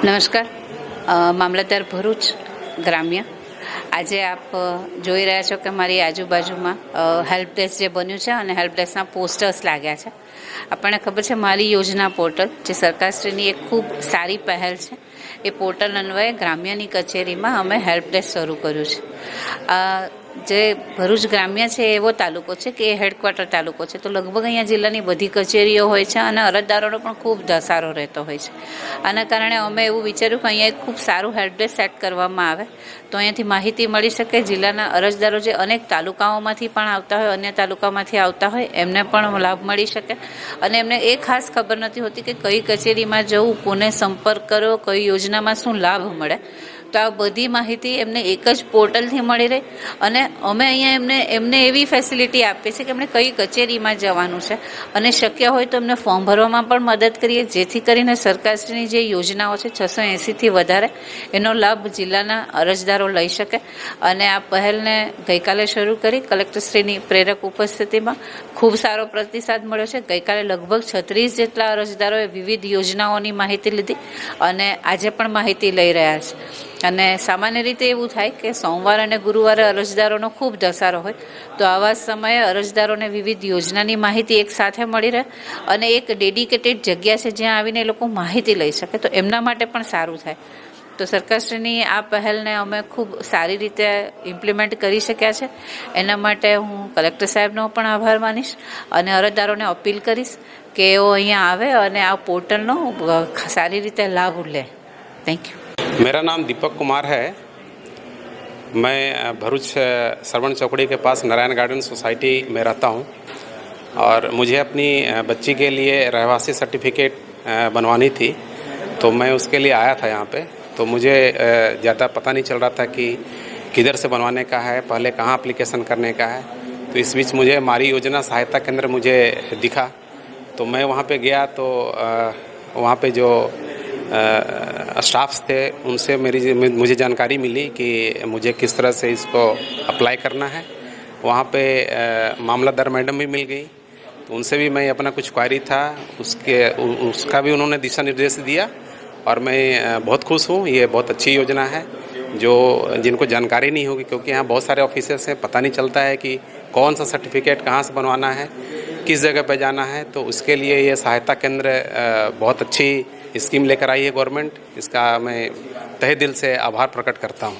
નમસ્કાર, મામલતદાર ભરૂચ ગ્રામ્ય. આજે આપ જોઈ રહ્યા છો કે મારી આજુબાજુમાં હેલ્પ ડેસ્ક જે બન્યું છે અને હેલ્પ ડેસ્કના પોસ્ટર્સ લાગ્યા છે. આપણને ખબર છે મારી યોજના પોર્ટલ જે સરકારશ્રીની એક ખૂબ સારી પહેલ છે. એ પોર્ટલ અન્વયે ગ્રામ્યની કચેરીમાં અમે હેલ્પ ડેસ્ક શરૂ કર્યું છે. જે ભરૂચ ગ્રામ્ય છે એવો તાલુકો છે કે એ હેડક્વાર્ટર તાલુકો છે, તો લગભગ અહીંયા જિલ્લાની બધી કચેરીઓ હોય છે અને અરજદારોનો પણ ખૂબ ધસારો રહેતો હોય છે. આના કારણે અમે એવું વિચાર્યું કે અહીંયા એક ખૂબ સારું હેલ્પ ડેસ્ક સેટ કરવામાં આવે તો અહીંયાથી માહિતી મળી શકે. જિલ્લાના અરજદારો જે અનેક તાલુકાઓમાંથી પણ આવતા હોય, અન્ય તાલુકામાંથી આવતા હોય, એમને પણ લાભ મળી શકે. અને એમને એ ખાસ ખબર નથી હોતી કે કઈ કચેરીમાં જવું, કોને સંપર્ક કરવો, કઈ યોજનામાં શું લાભ મળે. તો આ બધી માહિતી એમને એક જ પોર્ટલથી મળી રહે. અને અમે અહીંયા એમને એવી ફેસિલિટી આપીએ છીએ કે એમણે કઈ કચેરીમાં જવાનું છે અને શક્ય હોય તો એમને ફોર્મ ભરવામાં પણ મદદ કરીએ, જેથી કરીને સરકારશ્રીની જે યોજનાઓ છે 680થી વધારે એનો લાભ જિલ્લાના અરજદારો લઈ શકે. અને આ પહેલને ગઈકાલે શરૂ કરી કલેક્ટરશ્રીની પ્રેરક ઉપસ્થિતિમાં ખૂબ સારો પ્રતિસાદ મળ્યો છે. ગઈકાલે લગભગ 36 જેટલા અરજદારોએ વિવિધ યોજનાઓની માહિતી લીધી અને આજે પણ માહિતી લઈ રહ્યા છે. અને સામાન્ય રીતે એવું થાય કે સોમવાર અને ગુરુવારે અરજદારોનો ખૂબ ધસારો હોય, તો આવા સમયે અરજદારોને વિવિધ યોજનાની માહિતી એક સાથે મળી રહે અને એક ડેડિકેટેડ જગ્યા છે જ્યાં આવીને એ લોકો માહિતી લઈ શકે, તો એમના માટે પણ સારું થાય. તો સરકારશ્રીની આ પહેલને અમે ખૂબ સારી રીતે ઇમ્પ્લિમેન્ટ કરી શક્યા છે. એના માટે હું કલેક્ટર સાહેબનો પણ આભાર માનીશ અને અરજદારોને અપીલ કરીશ કે એઓ અહીંયા આવે અને આ પોર્ટલનો સારી રીતે લાભ લે. Thank you. मेरा नाम दीपक कुमार है। मैं भरूच सरवण चौकड़ी के पास नारायण गार्डन सोसाइटी में रहता हूँ और मुझे अपनी बच्ची के लिए रहवासी सर्टिफिकेट बनवानी थी, तो मैं उसके लिए आया था यहाँ पे. तो मुझे ज़्यादा पता नहीं चल रहा था कि किधर से बनवाने का है, पहले कहाँ एप्लीकेशन करने का है. तो इस बीच मुझे हमारी योजना सहायता केंद्र मुझे दिखा, तो मैं वहाँ पे गया. तो वहाँ पे जो स्टाफ्स थे उनसे मुझे जानकारी मिली कि मुझे किस तरह से इसको अप्लाई करना है. वहाँ पे मामलतदार मैडम भी मिल गई, तो उनसे भी मैं अपना कुछ क्वारी था उसका भी उन्होंने दिशा निर्देश दिया और मैं बहुत खुश हूँ. ये बहुत अच्छी योजना है जो जिनको जानकारी नहीं होगी, क्योंकि यहाँ बहुत सारे ऑफिसर्स हैं, पता नहीं चलता है कि कौन सा सर्टिफिकेट कहाँ से बनवाना है, किस जगह पे जाना है. तो उसके लिए ये सहायता केंद्र बहुत अच्छी स्कीम लेकर आई है गवर्नमेंट. इसका मैं तहे दिल से आभार प्रकट करता हूँ.